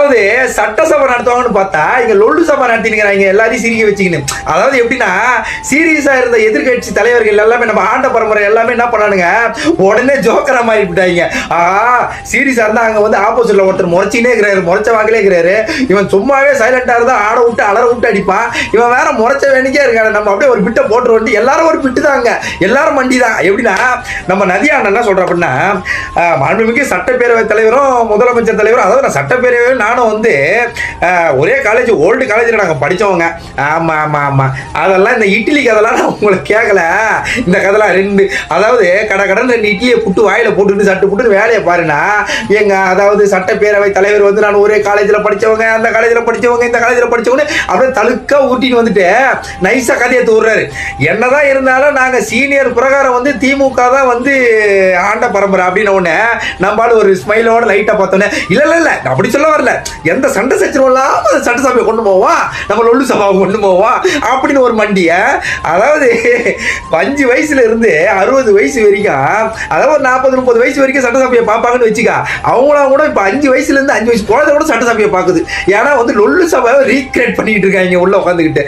அதாவது சட்டசபை நடத்துவாங்கன்னு பார்த்தா இங்க லொல்லு சபை நடத்தினுங்கிறாங்க எல்லாரையும் சிரிக்க வச்சுக்கணும். அதாவது எப்படின்னா சீரியஸா இருந்த எதிர்கட்சி தலைவர்கள் எல்லாமே நம்ம ஆண்ட பரம்பரை எல்லாமே என்ன பண்ணானுங்க உடனே ஜோக்கரா மாறி விட்டாங்க. சீரியஸா இருந்தா அங்க வந்து ஆப்போசிட்ல ஒருத்தர் முறைச்சினே இருக்கிறாரு, முறைச்ச வாங்கலே இருக்கிறாரு. இவன் சும்மாவே சைலண்டா இருந்தா ஆட விட்டு அலற விட்டு அடிப்பான். இவன் வேற முறைச்ச வேணிக்கே இருக்காரு. நம்ம அப்படியே ஒரு பிட்டை போட்டு வந்து எல்லாரும் ஒரு பிட்டு தாங்க, எல்லாரும் மண்டி தான். எப்படின்னா நம்ம நதியாண்ட என்ன சொல்ற அப்படின்னா மாண்புமிகு சட்டப்பேரவை தலைவரும் முதலமைச்சர் தலைவரும், அதாவது நான் சட்டப்பேரவையும் நானும் வந்து ஒரே காலேஜ் ஓல்டு காலேஜில் நாங்கள் படித்தவங்க. ஆமாம் ஆமாம் ஆமாம், அதெல்லாம் இந்த இட்லி கதெல்லாம் நான் உங்களுக்கு கேட்கல. இந்த கதெல்லாம் ரெண்டு, அதாவது கடன் 2 இட்லியை புட்டு வாயில் போட்டுட்டு சட்டு புட்டு வேலையை பாருன்னா அதாவது சட்டப்பேரவை தலைவர் வந்து நான் ஒரே காலேஜில் படித்தவங்க, அந்த காலேஜில் படித்தவங்க, இந்த காலேஜில் படித்தவங்க அப்படியே தழுக்கா ஊட்டின்னு வந்துட்டு நைஸாக கதையை தூர்றாரு. என்னதான் இருந்தாலும் நாங்கள் சீனியர் பிரகாரம் வந்து திமுக தான் வந்து ஆண்ட பரம்பரை அப்படின்னு ஒன்று நம்மளால ஒரு ஸ்மைலோட லைட்டாக பார்த்தோன்னே இல்லை அப்படி சொல்ல வரல, எந்த சண்டை சச்சரவும் இல்லாமல் சட்டசபையை கொண்டு போவோம், நம்ம லொல்லு சபாவை கொண்டு போவோம் அப்படின்னு ஒரு மண்டிய. அதாவது 5 வயசுல இருந்து 60 வயசு வரைக்கும், அதாவது ஒரு 40-30 வயசு வரைக்கும் சட்டசபையை பார்ப்பாங்கன்னு வச்சுக்கா. அவங்களாம் கூட இப்போ 5 வயசுல இருந்து 5 வயசு குழந்தை கூட சட்டசபையை பார்க்குது. ஏன்னா வந்து லொல்லு சபாவை ரீக்ரியேட் பண்ணிட்டு இருக்காங்க உள்ள உட்காந்துக்கிட்டு.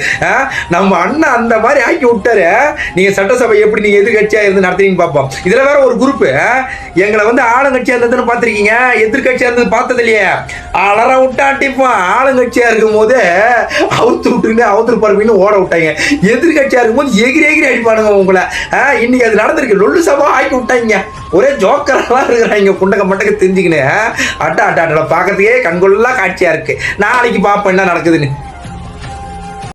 நம்ம அண்ணன் அந்த மாதிரி ஆக்கி விட்டாரு. நீங்க சட்டசபை எப்படி நீங்க எதிர்கட்சியா இருந்து நடத்துறீங்கன்னு பார்ப்போம். இதுல வேற ஒரு குரூப் எங்களை வந்து ஆளுங்கட்சியா இருந்ததுன்னு பார்த்திருக்கீங்க, எதிர்கட்சியா இருந்தது பார்த்தது இல்லையே. அலற விட்டா அடிப்பான். ஆளுங்கட்சியா இருக்கும் போது அவுத்து பருப்பின்னு ஓட விட்டாங்க, எதிர்கட்சியா இருக்கும் போது எகிரி அடிப்பானுங்க உங்களை. இன்னைக்கு அது நடந்திருக்கு, லொல்லு சபா ஆக்கி விட்டாங்க. ஒரே ஜோக்கரெல்லாம் இருக்கிறாங்க, குண்டக்க மட்டக்க தெரிஞ்சுக்கின்னு அட்டா பார்க்கறதுக்கே கண்கொள்ளா காட்சியா இருக்கு. நாளைக்கு பார்ப்போம் என்ன நடக்குதுன்னு.